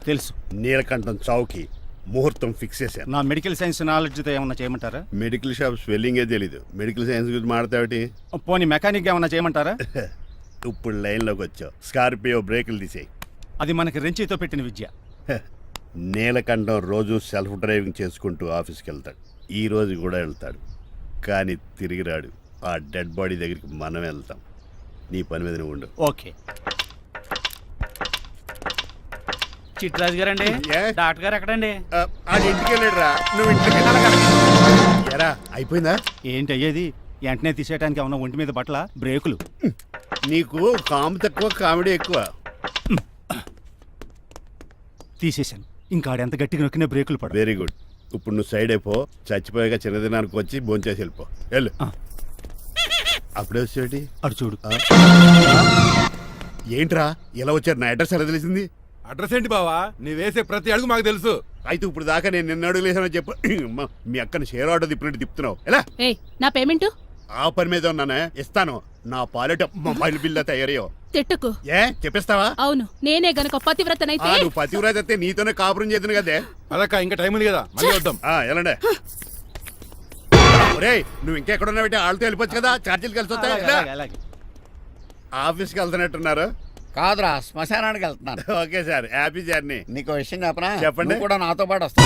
తెలుసు. నీలకంఠం చావుకి ముహూర్తం ఫిక్స్ చేశాను. నా మెడికల్ సైన్స్ నాలెడ్జ్తో ఏమన్నా చేయమంటారా? మెడికల్ షాప్ స్వెల్లింగే తెలీదు, మెడికల్ సైన్స్ గురించి మాట్లాడతావిటి? పోనీ మెకానిక్ ఏమన్నా చేయమంటారా? ఇప్పుడు లైన్లోకి వచ్చావు. స్కార్పియో బ్రేకులు తీసేయి. అది మనకి రెంచితో పెట్టిన విద్య. నీలకంఠం రోజు సెల్ఫ్ డ్రైవింగ్ చేసుకుంటూ ఆఫీస్కి వెళ్తాడు. ఈ రోజు కూడా వెళ్తాడు, కానీ తిరిగి రాడు. ఆ డెడ్ బాడీ దగ్గరికి మనం వెళ్తాం. నీ పని మీద నువ్వు ఉండు. ఓకే. చిట్రాజు గారండి, ఏ? డాక్టర్ గారు ఎక్కడండి? అది ఇంటికి వెళ్ళాడు రా, నువ్వు ఇంటికి ఎరా. అయిపోయిందా? ఏంటి అయ్యేది? వెంటనే తీసేయడానికి ఏమన్నా ఒంటి మీద బట్టల బ్రేకులు? నీకు కాము తక్కువ, కామెడీ ఎక్కువ. తీసేశాను. ఇంకా ఆడెంత గట్టిగా నొక్కినా బ్రేకులు పడ. Very good. ఇప్పుడు నువ్వు సైడ్ అయిపో. చచ్చిపోయాక చిన్నదినానికి వచ్చి భోంచేసి వెళ్ళిపో. వెళ్ళు. అప్పుడే వచ్చేటి అటు చూడు. ఏంట్రా ఇలా వచ్చారు? నా అడ్రస్ ఎలా తెలిసింది? అడ్రస్ ఏంటి బావా? నీ వేసే ప్రతి అడుగు మాకు తెలుసు. అయితే ఇప్పుడు దాకా నేను నిన్న అడుగులేసానని చెప్పు. మీ అక్కని షేర్ ఆర్డర్ తిప్పినట్టు తిప్పుతున్నావు. ఎలా? నా పేమెంట్ ఆ పని మీద ఉన్నానే, ఇస్తాను. నా పాలెట మొబైల్ బిల్లా తయారయ్యో. తిట్టుకు. ఏ చెప్పిస్తావా? అవును, నేనే గనక పతివ్రతనైతే. నువ్వు పతివ్రత అయితే నీతోనే కాపురం చేతును కదే. అదక్క, ఇంకా టైం ఉంది కదా, మళ్ళీ వద్దాం. ఎలాండే ఒరేయ్, నువ్వు ఇంకెక్కడున్నా పెట్టి వాళ్ళతో వెళ్ళిపోవచ్చు కదా, ఛార్జీలు కలిసి వస్తాయి. ఆఫీస్కి వెళ్తున్నట్టున్నారు. కాదురా, శ్మశానానికి వెళ్తున్నాను. Okay sir, happy journey. నీకు విషయం చెప్పనా? చెప్పండి. నువ్వు కూడా నాతో పాటు వస్తా.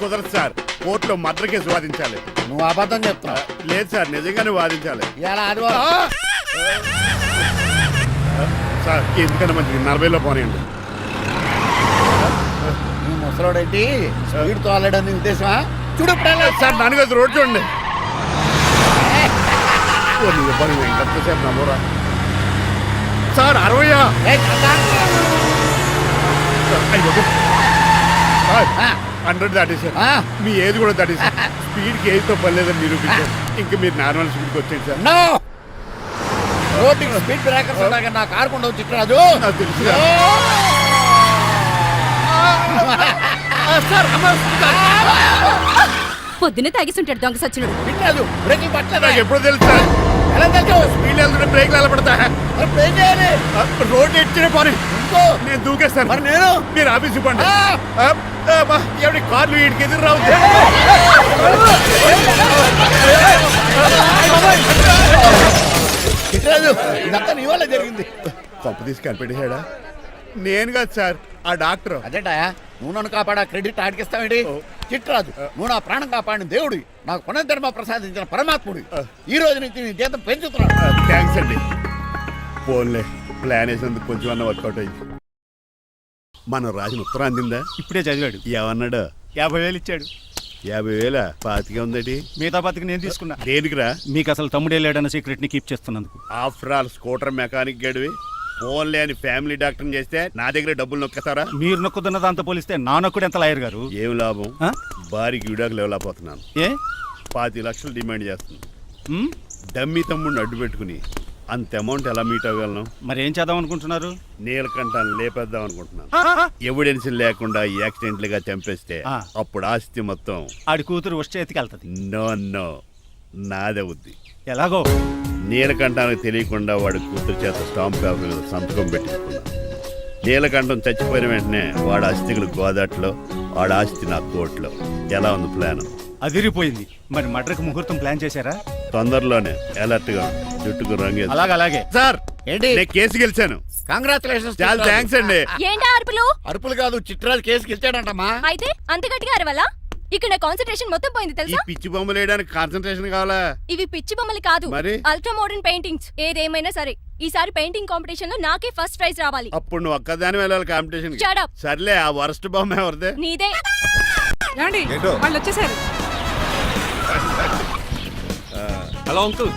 కుదరదు సార్, కోర్టులో మర్డర్ కేసు వాదించాలి. నువ్వు అబద్ధం చెప్తున్నావు. లేదు సార్, నిజంగానే వాదించాలి. ఇలా ఆదివారం సార్ ఎందుకన్నా మంచిది 40లో పోనీయండి. నువ్వు ముసలోడేంటి స్పీడ్ తోలడని ఉద్దేశమా? చూడు సార్, దానికి అది రోడ్ చూడండి. ఎంతసేపు నమ్మరా సార్? 60 100 దాటేశారు. మీ ఏది కూడా దాటేశారు. స్పీడ్కి ఏదితో పని లేదని నిరూపించారు. ఇంకా మీరు నార్మల్ స్పీడ్కి వచ్చేది సార్. రోడ్డుకి స్పీడ్ బ్రేకర్స్ ఉండగా నా కారు కొండ చిట్రాజు. నాకు తెలుసు పొద్దునే తాగిస్తుంటాడు దొంగ సచ్చినుడు. చిట్రాజు బ్రేకులు పట్టలేదు. నాకు ఎప్పుడు తెలుసు సార్. ఎలా తెలుసు? స్పీడ్ వెళ్తుంటే బ్రేక్లు ఎలా పడతా? ఏం చేయాలి? రోడ్డు ఎచ్చిన పోనీ ఇంకో నేను దూకేస్తాను. మరి నేను? మీరు ఆఫీస్ ఇవ్వండి. ఎవరి కార్లు వీటికి ఎదురు రావు. చిట్రాజు, ఇదంతా నీ వల్ల జరిగింది. తప్పు తీసి కనిపెట్టేశాడా? నేను కాదు సార్, ఆ డాక్టర్. అదేటా, నువ్వు నన్ను కాపాడా క్రెడిట్ ఆడికిస్తావేంటి? చిట్రాజు, నువ్వు నా ప్రాణం కాపాడిన దేవుడి, నాకు పునర్ధర్మ ప్రసాదించిన పరమాత్ముడి. ఈ రోజు నుంచి నీ జీతం పెంచుతున్నాను. థ్యాంక్స్ అండి. ఫోన్లే, ప్లాన్ వేసినందుకు కొంచెం అన్న వర్కౌట్ అయింది. మనం రాసిన ఉత్తరం అందిందా? ఇప్పుడే చదివాడు. ఏమన్నాడు? 50,000 ఇచ్చాడు. 50,000 పాతికే ఉందటి. మిగతా బతికి నేను తీసుకున్నా. దేనికిరా? మీకు అసలు తమ్ముడే లేడన్న సీక్రెట్ ని కీప్ చేస్తున్నందుకు. ఆఫ్టర్ ఆల్ స్కూటర్ మెకానిక్ గడివి ఫోన్ లేని ఫ్యామిలీ డాక్టర్ చేస్తే నా దగ్గర డబ్బులు నొక్కుతారా? మీరు నొక్కుతున్న దాంతో పోలిస్తే నా నొక్కుడు ఎంత లాయర్ గారు? ఏం లాభం? భారీకి విడాకులు ఇవ్వలేకపోతున్నాను. ఏ 5 లక్షలు డిమాండ్ చేస్తుంది. డమ్మీ తమ్ముడిని అడ్డు పెట్టుకుని అంత అమౌంట్ ఎలా మీట్ అవ్వగలను? మరి ఏం చేద్దాం అనుకుంటున్నారు? నీలకంఠాన్ని లేపేద్దాం అనుకుంటున్నాను. ఎవిడెన్స్ లేకుండా యాక్సిడెంట్ గా చంపేస్తే అప్పుడు ఆస్తి మొత్తం ఆడి కూతురు వచ్చే చేతికి వెళ్తుంది. నో నాదవుద్ది. ఎలాగో నీలకంఠానికి తెలియకుండా వాడి కూతురు చేత స్టాంప్ పేపర్ మీద సంతకం పెట్టించుకున్నాను. నీలకంఠం చచ్చిపోయిన వెంటనే వాడి అస్థికులు గోదాట్లో, వాడి ఆస్తి నా కోర్టులో. ఎలా ఉంది ప్లాన్? అదిరిపోయింది. మరి మర్డర్కి ముహూర్తం ప్లాన్ చేశారా? తొందరలోనే. అలర్ట్ గా జుట్టుకు రంగే. అలాగే సార్, ఏంటి? నేను కేసు గెలిచాను. కంగ్రాచులేషన్స్. చాలా థ్యాంక్స్ అండి. ఏంటా అరుపులు? అరుపులు కాదు, చిట్రాజు కేసు గెలిచాడంటమ్మా. అయితే అంత గట్టిగా అరవాలా? ఇక్కడ నా కాన్సంట్రేషన్ మొత్తం పోయింది ఈ తెలుసా? పిచ్చి బొమ్మలు వేయడానికి కాన్సన్ట్రేషన్ కావాలా? ఇవి పిచ్చి బొమ్మలు కాదు, మరి? Ultra modern paintings. ఏదేమైనా సరే ఈసారి పెయింటింగ్ కాంపిటీషన్ లో నాకే ఫస్ట్ ప్రైజ్ రావాలి. అప్పుడు నువ్వు ఒక్కదాని వెళ్ళాలి కాంపిటీషన్. Shut up. సర్లే, ఆ వరస్ట్ బొమ్మ ఎవరిదే? నీదే. వాళ్ళు వచ్చేసారు. Hello uncle.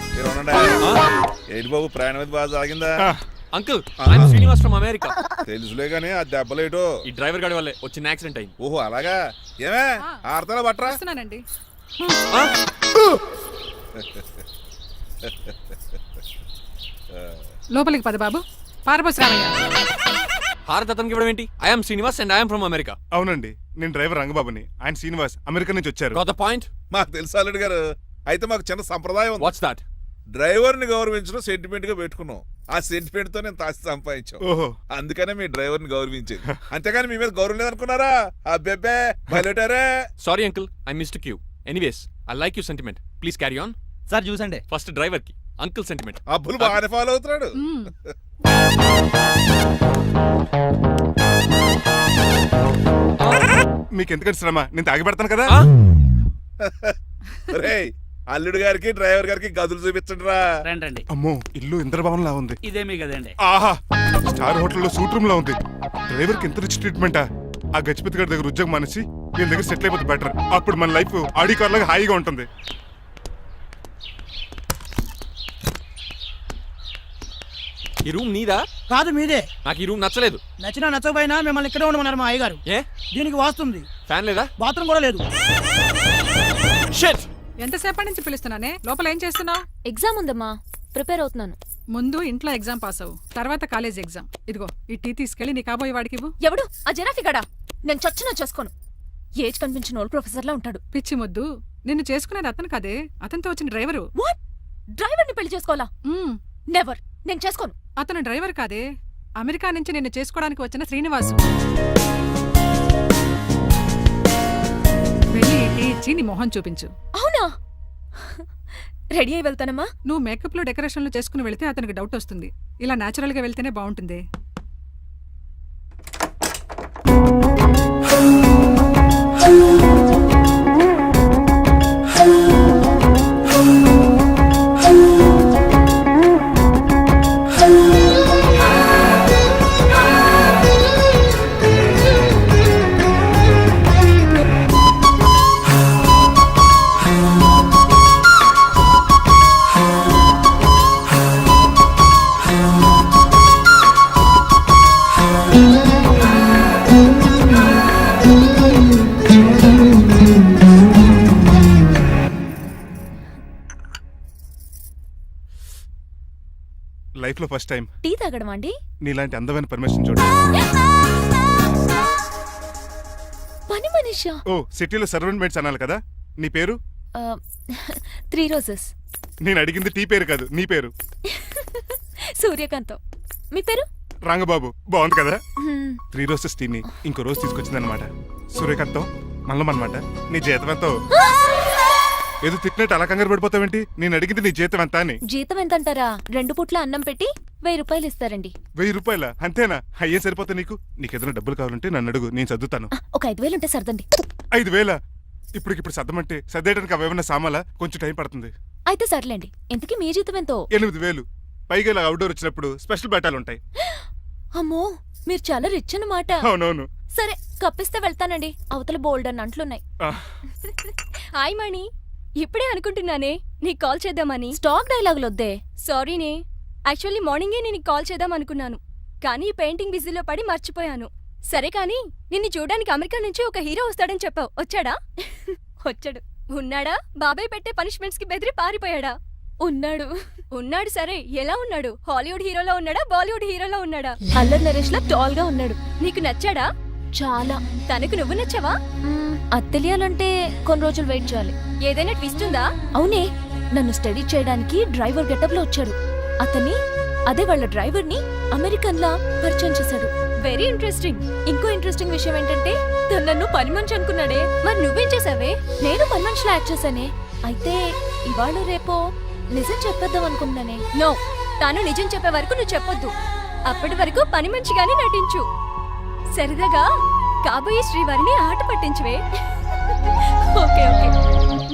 ఏంటి బాబు, ప్రయాణం అయితే బాగా సాగిందా? Uncle, I'm Srinivas from America. తెలుసులే గానీ ఆ దెబ్బలేటో ఈ డ్రైవర్ గాడి వల్లే వచ్చిన యాక్సిడెంట్ అయింది. ఓహో అలాగా. ఏమే ఆడతారా బట్రా? లోపలికి పద బాబు. పారబోసు రామయ్య. హారత్ అతనికి ఇవ్వడం ఏంటి? I'm Srinivas and I'm from America. అవునండి, నేను డ్రైవర్ రంగబాబుని. ఆయన శ్రీనివాస్ అమెరికా నుంచి వచ్చారు. Got the point? మాకు తెలుసు అల్లుడు గారు. అయితే మాకు చిన్న సంప్రదాయం ఉంది. What's that? డ్రైవర్ ని గౌరవించడం సెంటిమెంట్ గా పెట్టుకున్నాం. ఆ సెంటిమెంట్ తో నేను తాసి సంపాదించాం. ఓహో అందుకనే మీ డ్రైవర్ ని గౌరవించేది. అంతేగాని మీ మీద గౌరవం లేదనుకున్నారా? అబ్బెబ్బే బయలుటారే. Sorry uncle, I missed cue. Anyways, I like you sentiment. Please carry on. Sir చూసండి. ఫస్ట్ డ్రైవర్ కి అంకుల్ సెంటిమెంట్. అబ్బులు బాగానే ఫాలో అవుతున్నాడు. మీకు ఎందుకంటే శ్రమ, నేను తాగి పెడతాను కదా. రేయ్, అల్లుడు గారికి డ్రైవర్ గారికి గదులు చూపించండి రా. రండి రండి. అమ్మో, ఇల్లు ఇంద్రభవన్ లా ఉంది. ఇదేమీ కదండి. ఆహా, స్టార్ హోటల్లో సూట్ రూమ్ లా ఉంది. డ్రైవర్ కి ఎంత రిచ్ ట్రీట్మెంటా. ఆ గజపతి గారి దగ్గర ఉద్యోగం మానేసి వీళ్ళ దగ్గర సెటిల్ అయిపోతే బెటర్. అప్పుడు మన లైఫ్ ఆడి కార్ లాగా హాయిగా ఉంటుంది. ఈ రూమ్ నీదా? కాదు మీదే. నాకు ఈ రూమ్ నచ్చలేదు. నచ్చినా నచ్చకపోయినా మిమ్మల్ని ఇక్కడే ఉండమన్నారు మా అయ్యగారు. ఏ దీనికి వాస్తుంది. ఫ్యాన్ లేదా? బాత్రూమ్ కూడా లేదు. షిట్. ఎంతసేపటి నుంచి పిలుస్తున్నానే? లోపల ఏం చేస్తున్నావు? ఎగ్జామ్ ఉందమ్మా, ప్రిపేర్ అవుతున్నాను. ముందు ఇంట్లో ఎగ్జామ్ పాస్ అవ్వు, తర్వాత కాలేజ్ ఎగ్జామ్. ఇదిగో ఈ టీ తీసుకెళ్లి నీ కాబోయే వాడికి ఇవ్వు. ఎవడు ఆ జరాఫీ గడా? నేను చచ్చినా చేసుకోను. ఏజ్ కనిపించిన ఓల్డ్ ప్రొఫెసర్ లా ఉంటాడు. పిచ్చి మొద్దు, నిన్ను చేసుకునేది అతను కాదే, అతనితో వచ్చిన డ్రైవరు. వాట్? డ్రైవర్ ని పెళ్లి చేసుకోవాలా? మ్మ్. నెవర్, నేను చేసుకోను. అతను డ్రైవర్ కాదే, అమెరికా నుంచి నిన్ను చేసుకోవడానికి వచ్చిన శ్రీనివాసు. వెళ్ళి ఈ టీ ఇచ్చి నీ మొహం చూపించు. అవునా? రెడీ అయి వెళ్తానమ్మా. నువ్వు మేకప్ లో డెకరేషన్లు చేసుకుని వెళితే అతనికి డౌట్ వస్తుంది. ఇలా నేచురల్ గా వెళ్తేనే బాగుంటుంది. లైఫ్ లో ఫస్ట్ టైం టీ తాగడం అండి? నీలాంటి అందమైన పర్మిషన్ చూడు. పని మనిషా? ఓ, సిటీలో సర్వెంట్ మేట్స్ అనాలి కదా. నీ పేరు? 3 రోజెస్. నేను అడిగింది టీ పేరు కాదు, నీ పేరు. సూర్యకాంతం. మీ పేరు? రంగబాబు. బాగుంది కదా. 3 రోజెస్ టీని ఇంకో రోజు తీసుకొచ్చిందనమాట. సూర్యకాంతం మల్లం అనమాట. నీ జీతం ఎంతో? ఏదో తిట్టినట్టు అలా కంగారు పడిపోతావేంటి? నేను అడిగింది నీ జీతం ఎంత అని. జీతం ఎంత అంటారా? 2 పూట్ల అన్నం పెట్టి 1000 రూపాయలు ఇస్తారండి. 1000 రూపాయల? అంతేనా? అయ్యే సరిపోతా నీకు. నీకేదైనా డబ్బులు కావాలంటే నన్ను అడుగు, నేను చదువుతాను. ఒక 5000 ఉంటే సర్దండి. 5000? ఇప్పటికిప్పుడు సర్దమంటే సర్దేయడానికి అవేమన్నా సామాలా? కొంచెం టైం పడుతుంది. అయితే సర్లేండి. ఇంతకీ మీ జీతం ఎంతో? 8000. పైగా ఇలా అవుట్డోర్ వచ్చినప్పుడు స్పెషల్ బట్టాలు ఉంటాయి. అమ్మో, మీరు చాలా రిచ్ అన్నమాట. అవునవును. సరే, కప్పిస్తే వెళ్తానండి. అవతల బోల్డ్ అని అంట్లున్నాయి. హాయ్ మణి, ఇప్పుడే అనుకుంటున్నానే నీకు కాల్ చేద్దామని. స్టాక్ డైలాగులు వద్దే. సారీనే, యాక్చువల్లీ మార్నింగే నేను కాల్ చేద్దాం అనుకున్నాను, కానీ పెయింటింగ్ బిజీలో పడి మర్చిపోయాను. సరే కానీ నిన్ను చూడడానికి అమెరికా నుంచి ఒక హీరో వస్తాడని చెప్పావు. వచ్చాడా? వచ్చాడు. ఉన్నాడా? బాబాయ్ పెట్టే పనిష్మెంట్స్ కి బెదిరి పారిపోయాడా? ఉన్నాడు. ఉన్నాడు. సరే, ఎలా ఉన్నాడు? హాలీవుడ్ హీరోలో ఉన్నాడా, బాలీవుడ్ హీరోలో ఉన్నాడా? అల్లరి నరేష్ లా టాల్ గా ఉన్నాడు. నీకు నచ్చాడా? చాలా. తనకు నువ్వు నచ్చావా? అది తెలియాలంటే కొన్ని రోజులు వెయిట్ చేయాలి. ఏదైనా ట్విస్ట్ ఉందా? అవునే, నన్ను స్టడీ చేయడానికి డ్రైవర్ గెటప్ లో వచ్చాడు. అతన్ని, అదే వాళ్ళ డ్రైవర్ ని అమెరికన్ లా పరిచయం చేశాడు. Very interesting. ఇంకో ఇంట్రెస్టింగ్ విషయం ఏంటంటే తను నన్ను పని మనిషి అనుకున్నాడే. మరి నువ్వేం చేసావే? నేను పని మనిషిలా యాక్ట్ చేశానే. అయితే ఇవాళ రేపో నిజం చెప్పేద్దాం అనుకున్నానే. నో, తాను నిజం చెప్పే వరకు నువ్వు చెప్పొద్దు. అప్పటి వరకు పని మనిషిగానే నటించు. సరదాగా కాబోయే శ్రీవారిని ఆట పట్టించువే. Okay okay,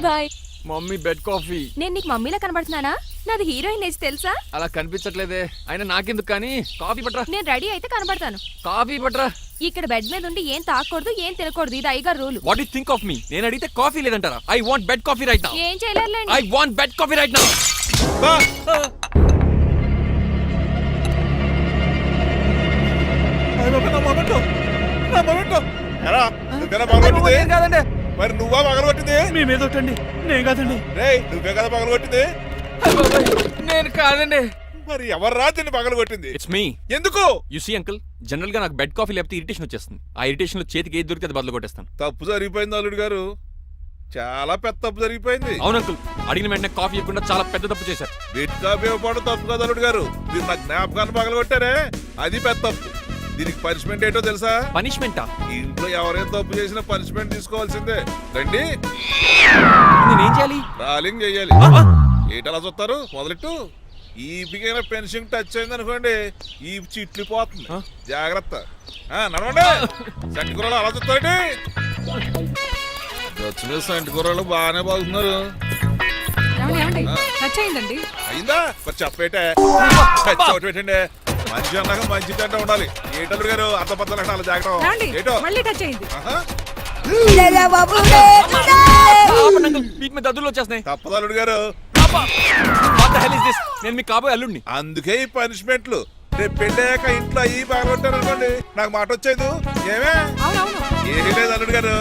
bye. Mummy bed coffee. నేను నీకు మమ్మీలా కనబడుతున్నానా? నాది హీరోయిన్ ఏజ్ తెలుసా? అలా కనిపించట్లేదే. అయినా నాకెందుకు కానీ. కాఫీ పట్రా. నేను రెడీ అయితే కనబడతాను. కాఫీ పట్రా. ఇక్కడ బెడ్ మీద ఉండి ఏం తాకూడదు, ఏం తినకూడదు. ఇది అయ్యగారు rule. What you think of me? నేను అడిగితే కాఫీ లేదంటారా? I want bed coffee right now. ఏం చేయలేరులేండి. I want bed coffee right now. ఎరా, నువ్వేనా పగలగొట్టింది? కాదండి, మరి నువ్వా పగలగొట్టింది? మీ మీద ఒకటండి. నేను కాదండి. రేయ్, నువ్వే కదా పగలగొట్టింది? నేను కాదండి. మరి ఎవర్రా దీన్ని పగలగొట్టింది? It's me. ఎందుకు? యు సీ అంకుల్, జనరల్ గా నాకు బెడ్ కాఫీ లేకపోతే ఇరిటేషన్ వచ్చేస్తుంది. ఆ ఇరిటేషన్ లో చేతికి ఏది దొరికితే అది బదులు కొట్టేస్తాను. తప్పు జరిగిపోయింది అల్లుడు గారు. చాలా పెద్ద తప్పు జరిగిపోయింది. అవును అంకుల్, అడిగిన వెంటనే కాఫీ ఇవ్వకుండా చాలా పెద్ద తప్పు చేశారు. బిట్ కాపీ ఇవ్వడం తప్పు కదా అల్లుడు గారు. మీరు నా జ్ఞాపకాన్ని పగలగొట్టారే, అది పెద్ద తప్పు. దీనికి పనిష్మెంట్ ఏంటో తెలుసా? పనిష్మెంటా? ఇంట్లో ఎవరైనా తప్పు చేసినా పనిష్మెంట్ తీసుకోవాల్సిందే. రండి, నేనేం చేయాలి? రాలింగ్ చెయ్యాలి. ఏంటలా చూస్తారు? మొదలెట్టు. ఈ బిగిన పెన్షన్ టచ్ అయింది అనుకోండి, ఈ చిట్లు పోతుంది. జాగ్రత్త. నడవండి. సంటి కూరలు అలా చూస్తారండి. గచ్చు మీద సంటి కూరలు బాగానే బాగుతున్నారు. ఏమండి టచ్ అయిందండి. అయిందా? మరి చెప్పేటే టచ్ అవుట్ పెట్టండి. మంచి అన్నాక మంచి తింటా ఉండాలి. ఏటల్లుడు గారు అర్థ పద్ధతులు అలా జాగ్రత్త. ఏమండి ఏటో మళ్ళీ టచ్ అయింది. ఆహా, ఆపండి అంకుల్, వీటి మీద దద్దులు వచ్చేస్తున్నాయి. తప్పదు అల్లుడు గారు. What the hell is this? నేను మీ కాబోయే అల్లుడిని. అందుకే ఈ పనిష్మెంట్లు. రేపు పెళ్ళాక ఇంట్లో అయ్యి బాగుంటారు అనుకోండి, నాకు మాట వచ్చేది ఏమే? అవునవును. ఏమీ లేదు అల్లుడు గారు.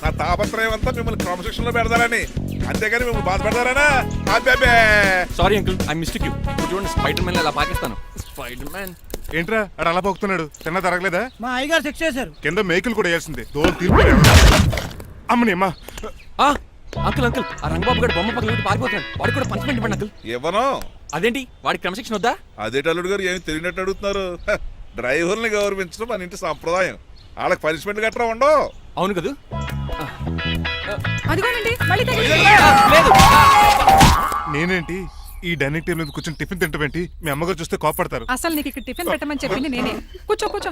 నా తాపత్రయం అంతా మిమ్మల్ని క్రమశిక్షణ లో పెడతారని, అంతేగాని మిమ్మల్ని బాధపడతారనా? అబ్బే. Sorry uncle, I mistake you. చూడండి, స్పైడర్ మ్యాన్ అలా పాకిస్తాను. Spider man. ఏంట్రా అడు అలా పోతున్నాడు? తిన్నా తరగలేదా? మా అయ్యగారు సెక్స్ చేశారు. కింద మేకులు కూడా వేయాల్సిందే. దోలు తీర్పు అమ్మని అమ్మా. అంకుల్ అంకుల్, ఆ రంగబాబు గారు బొమ్మ పక్కన పారిపోతున్నాడు. వాడికి కూడా పనిష్మెంట్ ఇవ్వండి అంకుల్. ఇవ్వను. అదేంటి, వాడికి క్రమశిక్షణ వద్దా? అదేటి అల్లుడు గారు, ఏమి తెలియనట్టు అడుగుతున్నారు? డ్రైవర్ని గౌరవించడం మన ఇంటి సంప్రదాయం. వాళ్ళకి పనిష్మెంట్ గట్రా ఉండవు. అవును కదా. అదిగోనండి మళ్ళీ తగిలింది. లేదు. నేనేంటి ఈ డైనింగ్ టేబుల్ మీద కూర్చొని టిఫిన్ తింటామేంటి? మీ అమ్మగారు చూస్తే కోపడతారు. అసలు నీకు ఇక్కడ టిఫిన్ పెట్టమని చెప్పింది నేనే. కూర్చో కూర్చో.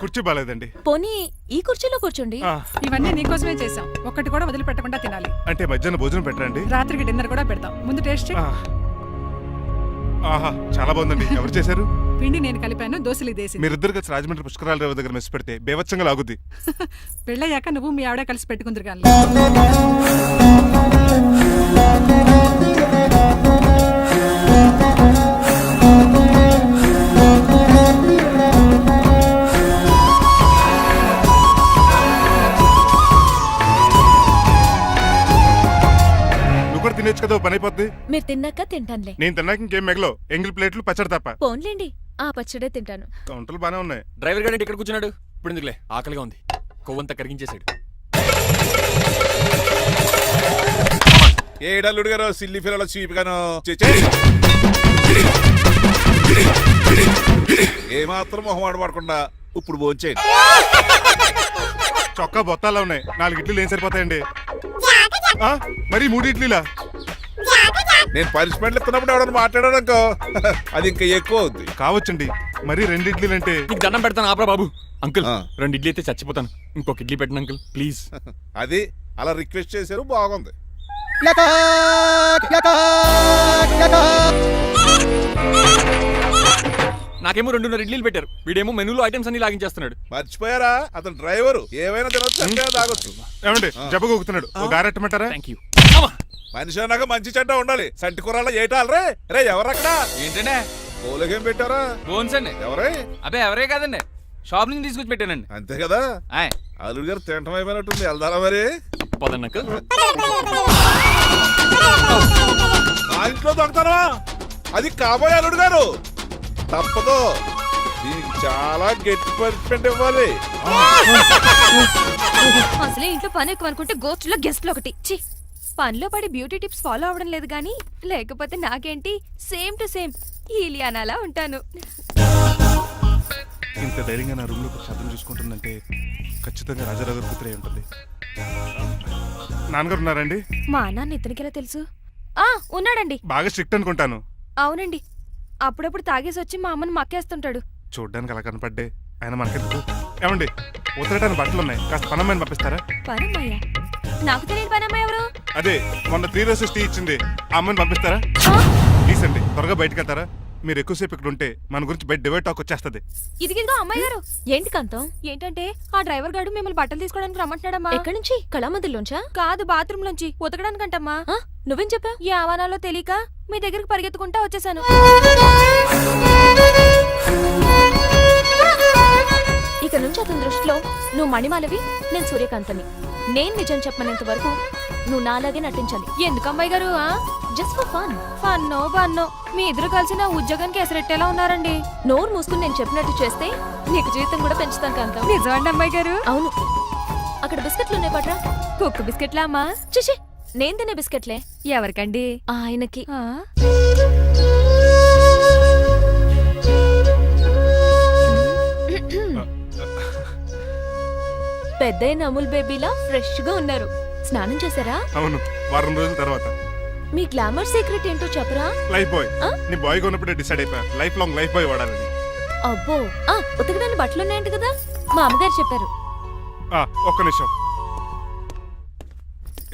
కుర్చీ బాగాలేదండి. పోనీ ఈ కుర్చీలో కూర్చోండి. ఆ, ఇవన్నీ నీకోసమే చేసాం. ఒక్కటి కూడా వదిలిపెట్టకుండా తినాలి. అంటే మధ్యాహ్నం భోజనం పెట్టండి. రాత్రికి డిన్నర్ కూడా పెడతాం. ముందు టేస్ట్ చెయ్. ఆహా, చాలా బాగుందండి. ఎవరు చేశారు? పిండి నేను కలిపాను, దోశలు ఇదేసి. మీరిద్దరు కలిసి రాజమండ్రి పుష్కరాల రేవు దగ్గర మెస్ పెడితే బేవచ్చంగా లాగుద్ది. పెళ్ళయ్యాక నువ్వు మీ ఆవిడ కలిసి పెట్టుకుందరు కానీ. నువ్వు కూడా తినేచ్చు కదా, ఓ పని అయిపోద్ది. మీరు తిన్నాక తింటానులే. నేను తిన్నాక ఇంకేం మిగలో, ఎంగిల్ ప్లేట్లు పచ్చడి తప్ప. పోన్లేండి, ఆ పచ్చడే తింటాను. కౌంటర్లు బానే ఉన్నాయి. డ్రైవర్ గారు ఇక్కడ కూర్చున్నాడు. ఇప్పుడు ఎందుకులే, ఆకలిగా ఉంది. కొవ్వంతా కరిగించేశాడు. ఏడల్లుడు గారు సిల్లి ఫిల్లలో చీపిగాను ఏమాత్రం మొహమాట పడకుండా ఇప్పుడు భోంచేయండి. చొక్కా బొత్తాల్లో ఉన్నాయి. 4 ఇడ్లీలు ఏం సరిపోతాయండి? మరి 3 ఇడ్లీలా? నేను పనిష్మెంట్లు ఇస్తున్నప్పుడు ఎవడన్నా మాట్లాడాడనుకో, అది ఇంకా ఎక్కువ అవుద్ది. కావచ్చండి, మరి 2 ఇడ్లీలు అంటే. నీకు దండం పెడతాను, ఆపరా బాబు. అంకుల్, ఆ. 2 ఇడ్లీ అయితే చచ్చిపోతాను. ఇంకొక ఇడ్లీ పెట్టండి అంకుల్, ప్లీజ్. అది అలా రిక్వెస్ట్ చేశారు, బాగుంది. నాకేమో 2.5 ఇడ్లీలు పెట్టారు. వీడేమో మెనూలో ఐటమ్స్ అన్ని లాగించేస్తున్నాడు. మర్చిపోయారా, అతను డ్రైవరు. ఏమైనా తినొచ్చు, అంటే తాగొచ్చు. ఏమండి జబ్బగొక్కుతున్నాడు, ఓ గారెట్టమంటారా? Thank you. మనిషి అన్నాక మంచి చెడ్డ ఉండాలి. సంటి కూరల్లో ఏటాలరే. రే ఎవరక్కడ? ఏంటంటే పోలేకేం పెట్టారా? బోన్స్ అండి. ఎవరే? అబ్బే ఎవరే కాదండి, షాప్ నుంచి తీసుకొచ్చి పెట్టానండి. అంతే కదా. ఆయ్ అల్లుడు గారు తింటం అయిపోయినట్టుంది. వెళ్దారా మరి? పదండి అంకుల్. మా ఇంట్లో దొంగతనమా? అది కాబోయే అల్లుడు గారు. తప్పదు, దీనికి చాలా గట్టి పనిష్మెంట్ ఇవ్వాలి. అసలే ఇంట్లో పని ఎక్కువ అనుకుంటే గోస్ట్లో గెస్ట్లు ఒకటి. ఛీ, పనిలో పడి బ్యూటీ టిప్స్ ఫాలో అవ్వడం లేదు గానీ, లేకపోతే నాకేంటి సేమ్ టు సేమ్ ఈలియానాలా ఉంటాను. ఇంత ధైర్యంగా నా రూమ్ లో శబ్దం చూసుకుంటుందంటే ఖచ్చితంగా రాజారావు గారు కూతురే ఉంటుంది. నాన్నగారు ఉన్నారండి? మా నాన్న ఇతనికి ఎలా తెలుసు? ఉన్నాడండి. బాగా స్ట్రిక్ట్ అనుకుంటాను. అవునండి, అప్పుడప్పుడు తాగేసి వచ్చి మా అమ్మని మక్కేస్తుంటాడు. చూడ్డానికి అలా కనపడ్డే ఆయన మనకెందుకు? ఏమండి, ఉతరటానికి బట్టలు ఉన్నాయి, కాస్త పనమ్మని పంపిస్తారా? పనమ్మయ్య? నాకు తెలియని పనమ్మ ఎవరు? అదే మొన్న 3 రోజెస్ టీ ఇచ్చింది, ఆ అమ్మని పంపిస్తారా? ప్లీజ్ అండి, త్వరగా బయటకు వెళ్తారా? మీరు ఎక్కువసేపు ఇక్కడ ఉంటే మన గురించి బయట డివైడ్ టాక్ వచ్చేస్తుంది. ఇదిగిదిగో అమ్మాయి గారు. ఏంటి కాంతం? ఏంటంటే ఆ డ్రైవర్ గారు మిమ్మల్ని బట్టలు తీసుకోవడానికి రమ్మంటున్నాడమ్మా. ఎక్కడి నుంచి? కళామందిలోంచా? కాదు, బాత్రూమ్ లోంచి ఉతకడానికంటమ్మా. నువ్వేం చెప్పావు? ఈ ఆవానాలో తెలియక మీ దగ్గరికి పరిగెత్తుకుంటా వచ్చేసాను. ఇక నుంచి అతని దృష్టిలో నువ్వు మణిమాలవి, నేను సూర్యకాంతని. నేను నిజం చెప్పనంత వరకు నువ్వు నాలాగే నటించాలి. ఎందుకు అమ్మాయి గారు? Just for fun. ఫన్నో బన్నో, మీ ఇద్దరు కలిసి నా ఉద్యోగానికి ఎసరెట్టేలా ఉన్నారండి. నోరు మూసుకుని నేను చెప్పినట్టు చేస్తే నీకు జీతం కూడా పెంచుతాను కాంతం. నిజమండి అమ్మాయి గారు? అవును. అక్కడ బిస్కెట్లు ఉన్నాయి పట్రా. కుక్క బిస్కెట్లా అమ్మా? చూసి నేను తినే బిస్కెట్లే. ఎవరికండి? ఆయనకి. ఆ? పెద్దయిన అమూల్ బేబీలా ఫ్రెష్ గా ఉన్నారు. స్నానం చేశారా? అవును, వారం రోజుల తర్వాత. మీ గ్లామర్ సీక్రెట్ ఏంటో చెప్పరా? Life boy. ఆ? నీ బాయ్ కొన్నప్పుడే డిసైడ్ అయిపోయా లైఫ్ లాంగ్ లైఫ్ బాయ్ వాడాలని. అబ్బో, ఉతకడానికి బట్టలు ఉన్నాయంట కదా, మా అమ్మగారు చెప్పారు. ఒక్క నిమిషం.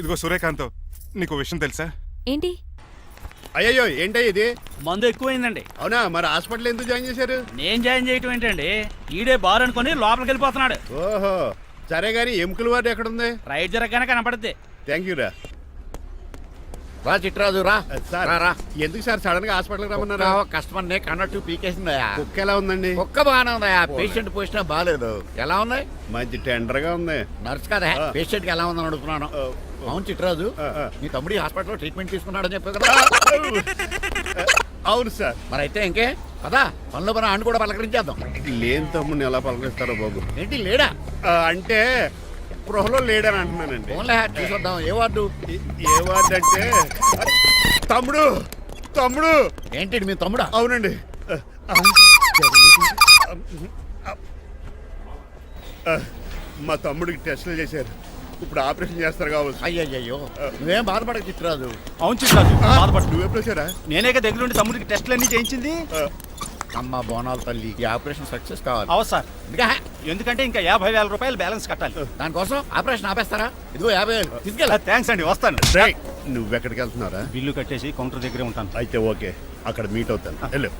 ఇదిగో సూర్యకాంత్, నీకు విషయం తెలుసా? ఏంటి? అయ్యయ్యో ఏంటో ఇది? మందు ఎక్కువైందండి. అవునా, మరి హాస్పిటల్ ఎందుకు జాయిన్ చేశారు? నేను జాయిన్ చేయటం ఏంటండి, ఈడే బార్ అనుకుని లోపలికి వెళ్ళిపోతున్నాడు. ఓహో, సరే గాని ఎముకల వార్డు ఎక్కడుంది? రైట్ జరగగానే కనపడుద్ది. థ్యాంక్ యూ రా. రా చిట్రాజు రా. సార్ రా, రా. ఎందుకు సార్ సడన్ గా హాస్పిటల్కి రమ్మన్నారా? కస్టమర్ నే కన్నట్టు పీకేసిందయా. కుక్క ఎలా ఉందండి? ఒక్క బాగానే ఉందయా, పేషెంట్ పొజిషన్ బాగాలేదు. ఎలా ఉంది? మంచి టెండర్ గా ఉంది. నర్స్ కదా, పేషెంట్ కి ఎలా ఉందని అడుగుతున్నాను. అవును చిట్రాజు, ఆ. నీ తమ్ముడి హాస్పిటల్లో ట్రీట్మెంట్ తీసుకున్నాడని చెప్పావు కదా. అవును సార్. మరి అయితే ఇంకే కదా, పనిలో పని ఆండు కూడా పలకరించేద్దాం. లేని తమ్ముడిని ఎలా పలకరిస్తారో బాబు. ఏంటి లేడా? అంటే గృహలో లేడని అంటున్నానండి. ఫోన్లే చూసొద్దాం. ఏ వార్డు? ఏ వార్డు అంటే తమ్ముడు తమ్ముడు. ఏంటి మీ తమ్ముడా? అవునండి. మా తమ్ముడికి టెస్టులు చేశారు, ఇప్పుడు ఆపరేషన్ చేస్తారు కావచ్చు. అయ్యయ్యో, నువ్వేం బాధపడక చిట్రాజు. అవును చిట్రాజు, బాధపడు. నువ్వు ఎప్పుడు వచ్చారా? నేనేగా దగ్గరుండి తమ్ముడికి టెస్టులన్నీ చేయించింది. అమ్మ బోనాల తల్లి, ఈ ఆపరేషన్ సక్సెస్ కావాలి. అవు సార్, ఇంకా ఎందుకంటే ఇంకా 50,000 రూపాయలు బ్యాలెన్స్ కట్టాలి. దానికోసం ఆపరేషన్ ఆపేస్తారా? ఇదిగో 50,000 తీసుకెళ్ళా. థ్యాంక్స్ అండి, వస్తాను. రేయ్, నువ్వెక్కడికి వెళ్తున్నారా? బిల్లు కట్టేసి కౌంటర్ దగ్గరే ఉంటాను. అయితే ఓకే, అక్కడ మీట్ అవుతాను. వెళ్ళు.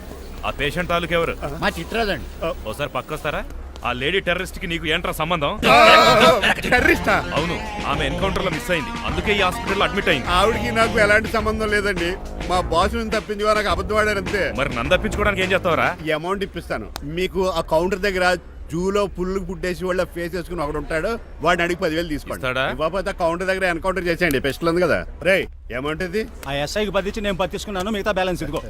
ఆ పేషెంట్ తాలూకు ఎవరు? మా చిట్రాజు అండి. ఓసారి పక్కొస్తారా? ఆ లేడీ టెర్రరిస్ట్ కి నీకు ఏంట్రా సంబంధం? టెర్రరిస్టా? అవును, ఆమె ఎన్కౌంటర్ లో మిస్ అయింది, అందుకే ఈ హాస్పిటల్లో అడ్మిట్ అయింది. ఆవిడకి నాకు ఎలాంటి సంబంధం లేదండి. మా బాస్ నుంచి తప్పించి నాకు అబద్ధం ఆడారు అంతే. మరి నన్ను తప్పించుకోవడానికి ఏం చేస్తావరా? ఈ అమౌంట్ ఇప్పిస్తాను మీకు. ఆ కౌంటర్ దగ్గర జూలో పుల్లు పుట్టేసి వాళ్ళ ఫేస్ వేసుకుని ఒకడు ఉంటాడు, వాడిని అడిగి 10,000 తీసుకోండి. ఇస్తాడా? ఇవ్వకపోతే ఆ కౌంటర్ దగ్గర ఎన్కౌంటర్ చేసేయండి. పెస్టులు ఉంది కదా. రే అమౌంట్ ఇది. ఆ ఎస్ఐకి బదిలించి నేను 10 తీసుకున్నాను, మిగతా బ్యాలెన్స్ ఇదిగో.